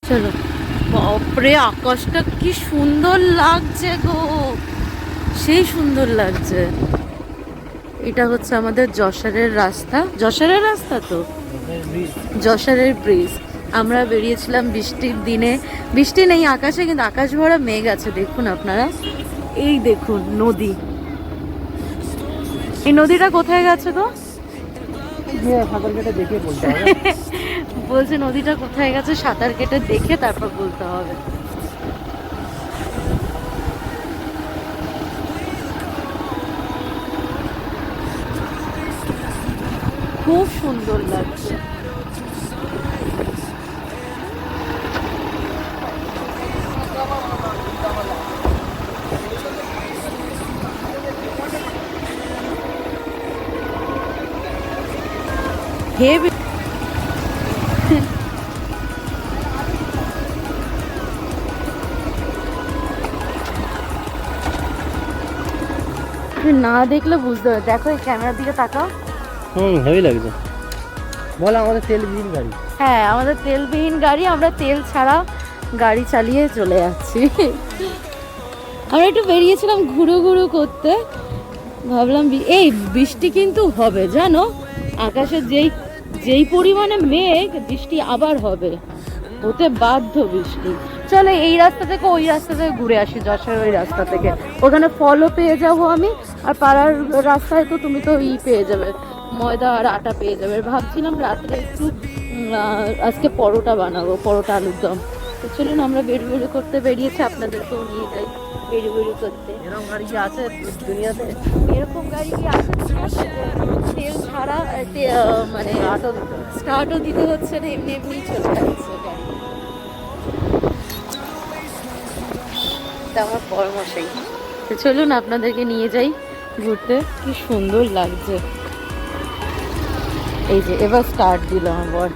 চলো। বাপরে আকাশটা কি সুন্দর লাগছে গো, সেই সুন্দর লাগছে। এটা হচ্ছে আমাদের যশোরের রাস্তা, যশোরের রাস্তা তো যশোরের ব্রিজ। আমরা বেরিয়েছিলাম বৃষ্টির দিনে, বৃষ্টি নেই আকাশে, কিন্তু আকাশ ভরা মেঘ আছে। দেখুন আপনারা, এই দেখুন নদী। এই নদীটা কোথায় গেছে গো? সাঁতার কেটে দেখে বলতে হবে। বলছে নদীটা কোথায় গেছে সাঁতার কেটে দেখে তারপর বলতে হবে। খুব সুন্দর লাগছে। হেভি। না দেখলে বুঝতে হবে। দেখো এই ক্যামেরার দিকে তাকাও। হেভি লাগছে। বলো আমাদের তেলবিহীন গাড়ি। হ্যাঁ, আমাদের তেলবিহীন গাড়ি, আমরা তেল ছাড়া গাড়ি চালিয়ে চলে যাচ্ছি। আমরা একটু বেরিয়েছিলাম ঘুরু ঘুরু করতে, ভাবলাম এই বৃষ্টি কিন্তু হবে জানো, আকাশে যেই যেই পরিমাণে মেঘ, বৃষ্টি আবার হবে, হতে বাধ্য বৃষ্টি। চলো এই রাস্তা থেকে ওই রাস্তা থেকে ঘুরে আসি, যশোর ওই রাস্তা থেকে। ওখানে ফলও পেয়ে যাব আমি, আর পাড়ার রাস্তায় তো তুমি তো পেয়ে যাবে, ময়দা আর আটা পেয়ে যাবে। ভাবছিলাম রাত্রে একটু আজকে পরোটা বানাবো, পরোটা আলুর দম। তো চলুন আমরা বেরু বেরু করতে বেরিয়েছি, আপনাদেরকেও নিয়ে যাই বেরু বেরু করতে। এরকম গাড়ি কি আছে দুনিয়াতে? এরকম গাড়ি কি আছে দুনিয়াতে? তেল ছাড়া মানে স্টার্টও দিতে হচ্ছে না, এমনি এমনি চলে যাচ্ছে গাড়ি। আমার পরামর্শই। তো চলুন আপনাদেরকে নিয়ে যাই ঘুরতে, কি সুন্দর লাগছে। এই যে এবার স্টার্ট দিল আমার।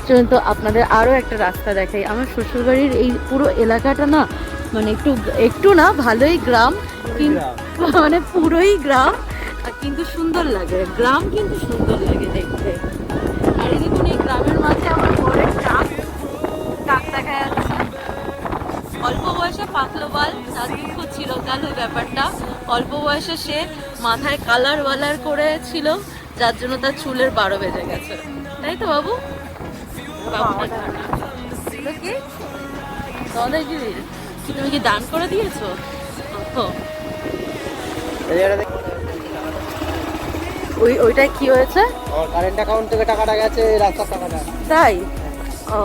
চলুন তো আপনাদের আরও একটা রাস্তা দেখাই। আমার শ্বশুরবাড়ির এই পুরো এলাকাটা না, মানে একটু একটু না, ভালোই গ্রাম, কিন্তু মানে পুরোই গ্রাম, কিন্তু সুন্দর লাগে। গ্রাম কিন্তু সুন্দর লাগে দেখতে। আর এই দেখুন, এই গ্রামের মাঝে আমার বরের টাক দেখা যাচ্ছে। অল্প বয়সে পাতলো বাল, তার দুঃখ চিরকাল ওই ব্যাপারটা। অল্প বয়সে সে মাথায় কালার ওয়ালার করেছিল, যার জন্য তার চুলের 12 বেজে গেছে। তাই তো বাবু? কি তুমি কি দান করে দিয়েছো? ওইটাই কি হয়েছে? কারেন্ট অ্যাকাউন্ট থেকে টাকাটা গেছে, রাস্তার টাকাটা। তাই? ও,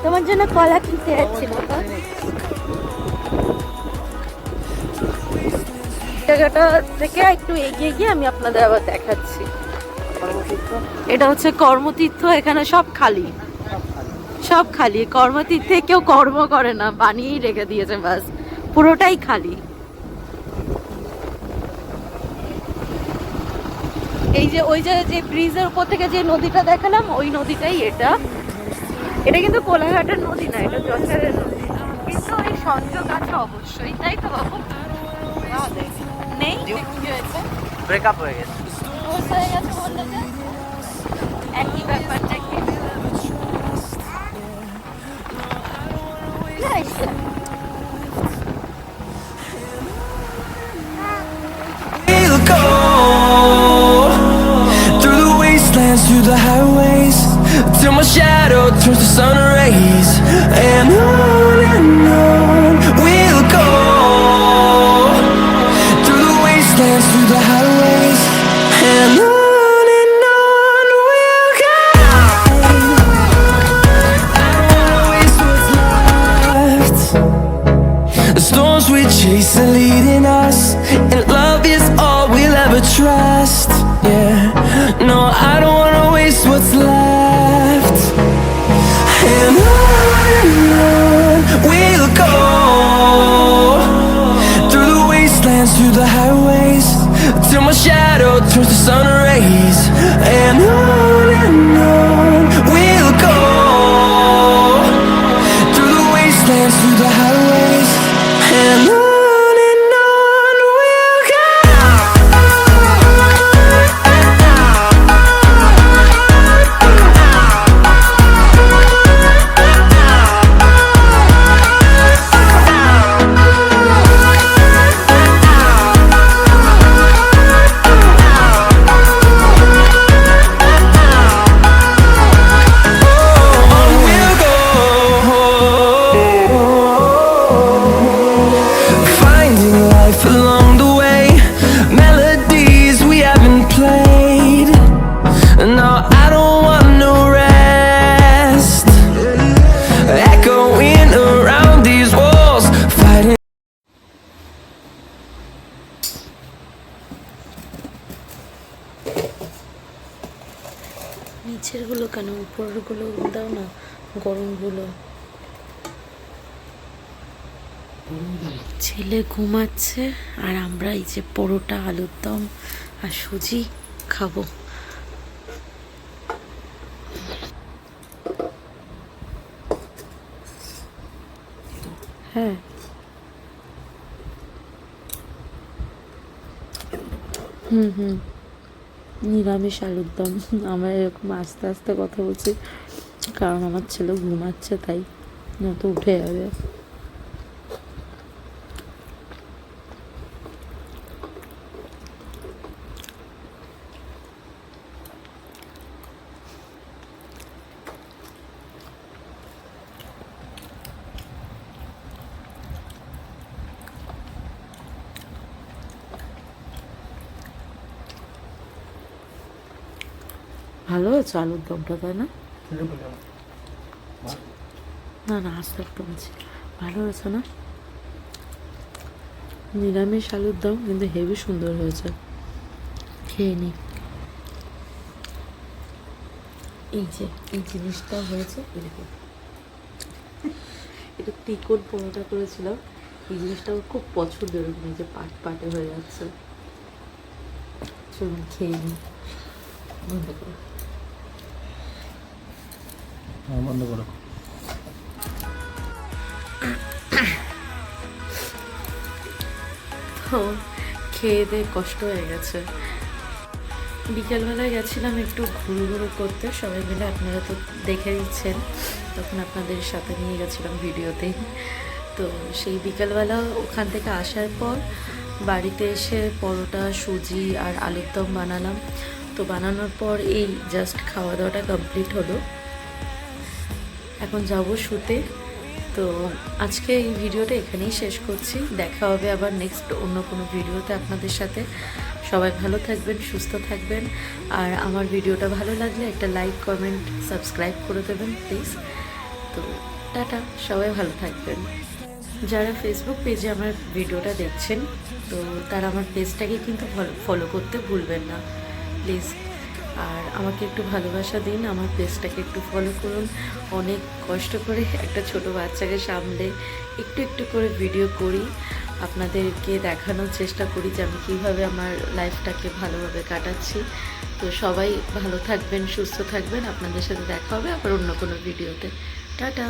তোমার জন্য কলা খেতে যাচ্ছিল। জায়গাটা থেকে একটু এগিয়ে গিয়ে আমি আপনাদের আবার দেখাচ্ছি। এটা হচ্ছে কর্মতীর্থ। এখানে সব খালি, সব খালি। কর্মতীর্থে কেউ কর্ম করে না, বানিয়েই রেখে দিয়েছে, বাস পুরোটাই খালি। এই যে ওই যে ব্রিজের উপর থেকে যে নদীটা দেখালাম, ওই নদীটাই এটা। এটা কিন্তু কোলাঘাটের নদী না, এটা যশোরের নদী, কিন্তু ওই সংযোগ আছে অবশ্যই। তাই তো বাবু? নেই, কি হয়েছে? ব্রেকআপ হয়ে গেছে। হয়ে গেছে বললে যে একই ব্যাপারটা কি? We'll go through the wastelands, through the highways, till my shadow turns to sun rays. And on we'll go through the wastelands, through the highways, and on we'll go. I don't wanna waste what's left. The storms we chase are leading us, and love is all we'll ever trust. Yeah, no, I don't wanna waste what's left. And on we'll go through the wastelands, through the highways, till my shadow turns to sun rays. And on we'll go through the wastelands, through the highways, and on we'll go. না, উপরেরগুলো দাও না, গরমগুলো। ছেলে ঘুমাচ্ছে আর আমরা এই যে পরোটা, আলুর দম আর সুজি খাবো। হ্যাঁ, নিরামিষ আলুর দম। আমরা এরকম আস্তে আস্তে কথা বলছি কারণ আমার ছেলে ঘুমাচ্ছে, তাই নয়তো উঠে যাবে। ভালো হয়েছে আলুর দমটা, তাই না? না না, আস্তে একটু বলছি, ভালো হয়েছে না? নিরামিষ আলুর দম কিন্তু হেভি সুন্দর হয়েছে, খেয়ে নি। এই যে এই জিনিসটা হয়েছে এরকম, এটা তিকোন পরোটা করেছিলাম, এই জিনিসটা আমার খুব পছন্দ, এরকম এই যে পাট পাটে হয়ে যাচ্ছে। চলুন খেয়ে নি, বন্ধ করো। বন্ধ করো। তো খেয়ে দিয়ে কষ্ট হয়ে গেছে। বিকেলবেলায় গেছিলাম একটু ঘুরু করতে সবাই মিলে, আপনারা তো দেখে দিচ্ছেন, তখন আপনাদের সাথে নিয়ে গেছিলাম ভিডিওতে। তো সেই বিকেলবেলা ওখান থেকে আসার পর বাড়িতে এসে পরোটা, সুজি আর আলুর দম বানালাম। তো বানানোর পর এই জাস্ট খাওয়া দাওয়াটা কমপ্লিট হলো, এখন যাব শুতে। তো আজকে এই ভিডিওটা এখানেই শেষ করছি, দেখা হবে আবার নেক্সট অন্য কোনো ভিডিওতে আপনাদের সাথে। সবাই ভালো থাকবেন, সুস্থ থাকবেন, আর আমার ভিডিওটা ভালো লাগলে একটা লাইক, কমেন্ট, সাবস্ক্রাইব করে দেবেন প্লিজ। তো টাটা, সবাই ভালো থাকবেন। যারা ফেসবুক পেজে আমার ভিডিওটা দেখছেন, তো তারা আমার পেজটাকে কিন্তু ফলো করতে ভুলবেন না প্লিজ। আর আমাকে একটু ভালোবাসা দিন, আমার পেজটাকে একটু ফলো করুন। অনেক কষ্ট করে একটা ছোট বাচ্চাকে সামলে একটু একটু করে ভিডিও করি, আপনাদেরকে দেখানোর চেষ্টা করি যে আমি কীভাবে আমার লাইফটাকে ভালোভাবে কাটাচ্ছি। তো সবাই ভালো থাকবেন, সুস্থ থাকবেন, আপনাদের সাথে দেখা হবে আবার অন্য কোনো ভিডিওতে। টাটা।